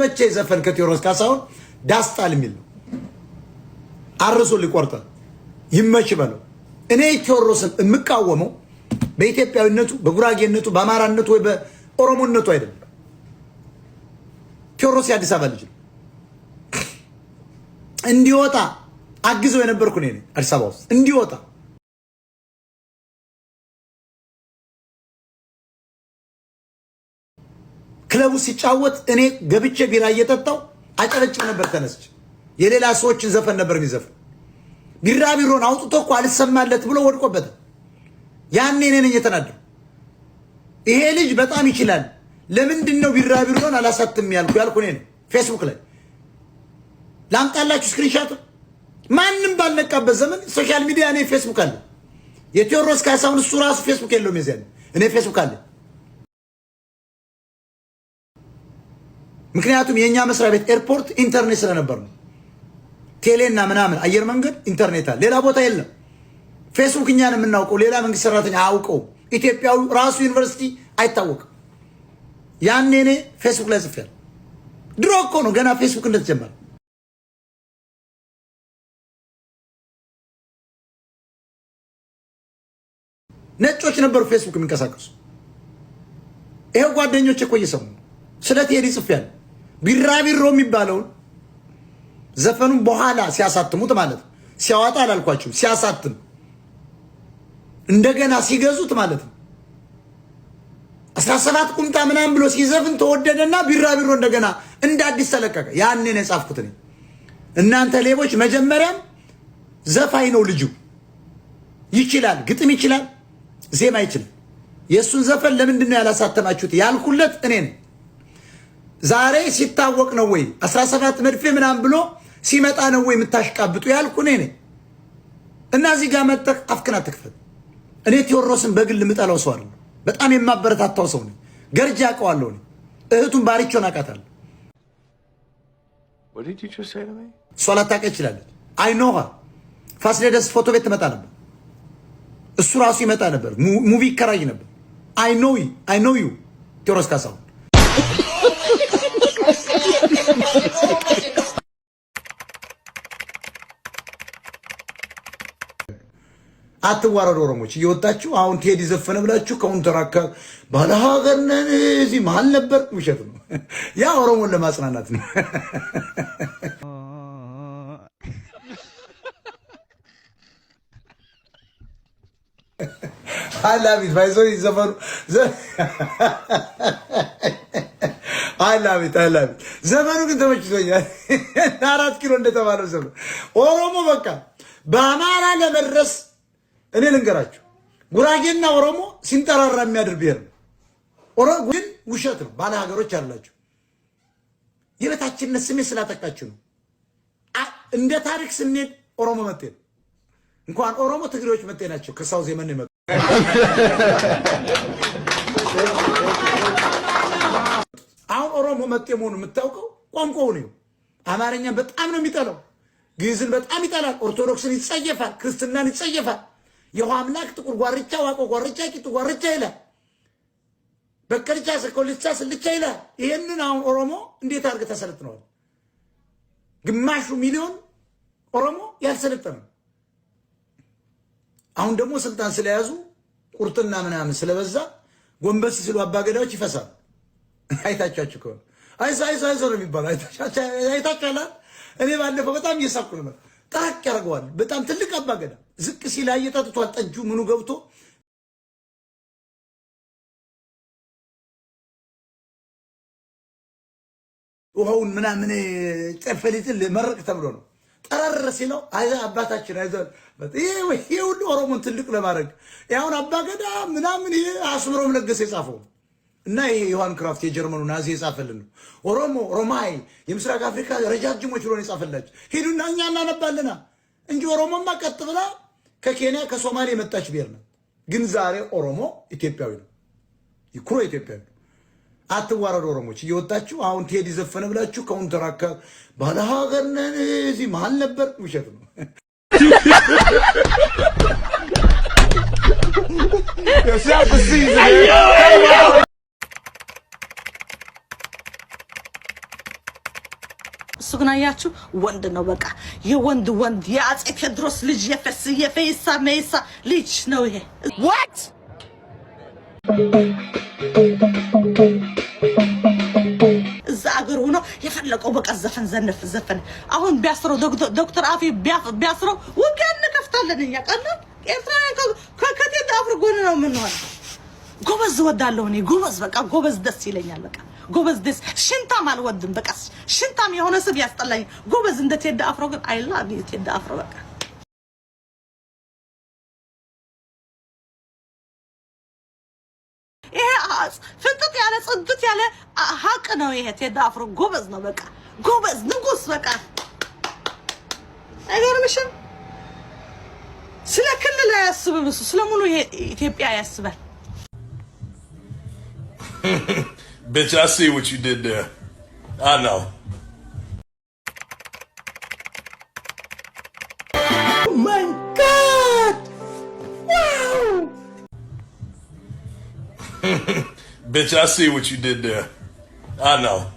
የተመቸ ዘፈን ከቴዎድሮስ ካሳሁን ዳስጣል የሚል ነው። አርሶ ሊቆርጠ ይመች በለው። እኔ ቴዎድሮስን የምቃወመው በኢትዮጵያዊነቱ፣ በጉራጌነቱ፣ በአማራነቱ ወይ በኦሮሞነቱ አይደለም። ቴዎድሮስ የአዲስ አበባ ልጅ ነው። እንዲወጣ አግዘው የነበርኩ እኔ ነኝ። አዲስ አበባ ውስጥ እንዲወጣ ክለቡ ሲጫወት እኔ ገብቼ ቢራ እየጠጣው አጨረጭ ነበር። ተነስቼ የሌላ ሰዎችን ዘፈን ነበር የሚዘፍን። ቢራቢሮን አውጥቶ እኮ አልሰማለት ብሎ ወድቆበት ያኔ እኔ ነኝ የተናደው። ይሄ ልጅ በጣም ይችላል፣ ለምንድን ነው ቢራቢሮን አላሳትም ያልኩ እኔ ነኝ። ፌስቡክ ላይ ላምጣላችሁ ስክሪንሻት። ማንም ባልነቃበት ዘመን ሶሻል ሚዲያ እኔ ፌስቡክ አለ። የቴዎድሮስ ካሳሁን እሱ ራሱ ፌስቡክ የለውም የዚያ እኔ ፌስቡክ አለ። ምክንያቱም የኛ መስሪያ ቤት ኤርፖርት ኢንተርኔት ስለነበር ነው። ቴሌና ምናምን አየር መንገድ ኢንተርኔት አለ፣ ሌላ ቦታ የለም። ፌስቡክ እኛን የምናውቀው ሌላ መንግስት ሰራተኛ አያውቀው። ኢትዮጵያዊ ራሱ ዩኒቨርሲቲ አይታወቅም። ያኔ እኔ ፌስቡክ ላይ ጽፌያለሁ። ድሮ እኮ ነው ገና ፌስቡክ እንደተጀመረ። ነጮች ነበሩ ፌስቡክ የሚንቀሳቀሱ። ይሄው ጓደኞቼ እኮ እየሰሙ ስለ ቴዲ ጽፌያለሁ። ቢራቢሮ የሚባለውን ዘፈኑን በኋላ ሲያሳትሙት ማለት ነው። ሲያወጣ አላልኳችሁም፣ ሲያሳትም እንደገና ሲገዙት ማለት ነው። 17 ቁምጣ ምናምን ብሎ ሲዘፍን ተወደደና ቢራቢሮ እንደገና እንደ አዲስ ተለቀቀ። ያኔ ነው የጻፍኩት እኔ። እናንተ ሌቦች፣ መጀመሪያም ዘፋኝ ነው ልጁ፣ ይችላል፣ ግጥም ይችላል፣ ዜማ ይችላል። የእሱን ዘፈን ለምንድን ነው ያላሳተማችሁት ያልኩለት እኔ ነኝ። ዛሬ ሲታወቅ ነው ወይ 17 መድፌ ምናምን ብሎ ሲመጣ ነው ወይ የምታሽቃብጡ ያልኩ እኔ ነኝ። እና እዚህ ጋር መጠቅ አፍክና ትክፈት። እኔ ቴዎድሮስን በግል የምጠላው ሰው አይደለም። በጣም የማበረታታው ሰው ነኝ። ገርጃ አውቀዋለሁ። እኔ እህቱን ባሪቾን አውቃታለሁ። እሷ ላታውቅ ይችላለች። አይኖሃ ፋሲለደስ ፎቶ ቤት ትመጣ ነበር። እሱ ራሱ ይመጣ ነበር። ሙቪ ይከራይ ነበር። አይ ኖ ዩ ቴዎድሮስ ካሳሁን አትዋረዱ ኦሮሞች። እየወጣችሁ አሁን ቴዲ ዘፈነ ብላችሁ ከውንተራካ ባለ ሀገር ነን እዚህ መሀል ነበር። ውሸት ነው። ያ ኦሮሞን ለማጽናናት ነው። አላቢት ባይዞ ይዘፈኑ አላቢት ዘመኑ ግን ተመችቶኛል። 4 ኪሎ እንደተባለው ዘመኑ ኦሮሞ በቃ በአማራ ለመድረስ እኔ ልንገራችሁ፣ ጉራጌና ኦሮሞ ሲንጠራራ የሚያድር ብሔር ነው። ኦሮሞ ግን ውሸት ነው። ባለ ሀገሮች አላችሁ። የበታችነት ስሜት ስላጠቃችሁ ነው። እንደ ታሪክ ስንሄድ ኦሮሞ መጤ ነው። እንኳን ኦሮሞ ትግሬዎች መጤ ናቸው። ከሳው ዘመን ነው። አሁን ኦሮሞ መጤ መሆኑ የምታውቀው ቋንቋው ነው። አማርኛ በጣም ነው የሚጠላው። ግዕዝን በጣም ይጠላል። ኦርቶዶክስን ይጸየፋል። ክርስትናን ይጸየፋል። የውሃ አምላክ ጥቁር ጓርቻ፣ ዋቆ ጓርቻ፣ ቂጡ ጓርቻ ይላል። በከልቻ ሰኮልቻ ስልቻ ይላል። ይሄንን አሁን ኦሮሞ እንዴት አድርገህ ተሰለጥነዋል? ግማሹ ሚሊዮን ኦሮሞ ያልሰለጠነ። አሁን ደግሞ ስልጣን ስለያዙ ቁርጥና ምናምን ስለበዛ ጎንበስ ሲሉ አባገዳዎች ይፈሳል። አይታቻችሁ ከሆነ አይዞ ነው የሚባለው። አይታቻላ። እኔ ባለፈው በጣም እየሳኩ ነው። ጣቅ ያደርገዋል። በጣም ትልቅ አባገዳ ዝቅ ሲል አየጣጥቷል። ጠጁ ምኑ ገብቶ ውሃውን ምናምን ጨፈሊትን መረቅ ተብሎ ነው። ጠረር ሲለው አባታችን አይዞህ ይሄ ሁሉ ኦሮሞን ትልቅ ለማድረግ ያሁን አባገዳ ምናምን ይሄ አስምሮም ለገሰ የጻፈው እና ይሄ ዮሐን ክራፍት የጀርመኑ ናዚ የጻፈልን ነው። ኦሮሞ ሮማይ የምስራቅ አፍሪካ ረጃጅሞች ብሎ ነው የጻፈላችሁ። ሂዱና እኛ እናነባልና እንጂ ኦሮሞማ ቀጥ ብላ ከኬንያ ከሶማሌ የመጣች ብሔር ነው። ግን ዛሬ ኦሮሞ ኢትዮጵያዊ ነው። ይኩሮ ኢትዮጵያዊ ነው። አትዋረዱ ኦሮሞች። እየወጣችሁ አሁን ቴዲ ዘፈነ ብላችሁ ከውንተራካ ባለ ሀገር ነን እዚህ መሀል ነበር። ውሸት ነው። ግን አያችሁ ወንድ ነው በቃ የወንድ የአፄ ቴዎድሮስ ልጅ የፈይሳ መይሳ ልጅ ነው ይሄ What? እዛ አገር ሆኖ የፈለቀው በቃ ዘፈን አሁን ቢያስረው ዶክተር አፊ ቢያስረው ውጊያ እንከፍታለን እኛ ቀን ኤርትራ ከቴዲ አፍሮ ጎን ነው የምንሆነው ጎበዝ ወዳለሁ እኔ ጎበዝ በቃ ጎበዝ ደስ ይለኛል በቃ ጎበዝ ደስ ሽንታም አልወድም በቃ ሽንታም የሆነ ስብ ያስጠላኝ ጎበዝ እንደ ቴዲ አፍሮ ግን አይ ላቭ ዩ ቴዲ አፍሮ በቃ ይሄ ፍጥጥ ያለ ጽድት ያለ ሀቅ ነው ይሄ ቴዲ አፍሮ ጎበዝ ነው በቃ ጎበዝ ንጉስ በቃ አይገርምሽም ስለ ክልል አያስብም እሱ ስለ ሙሉ ኢትዮጵያ ያስባል Bitch, I see what you did there. I know. Oh my God! Wow! Bitch, I see what you did there. I know.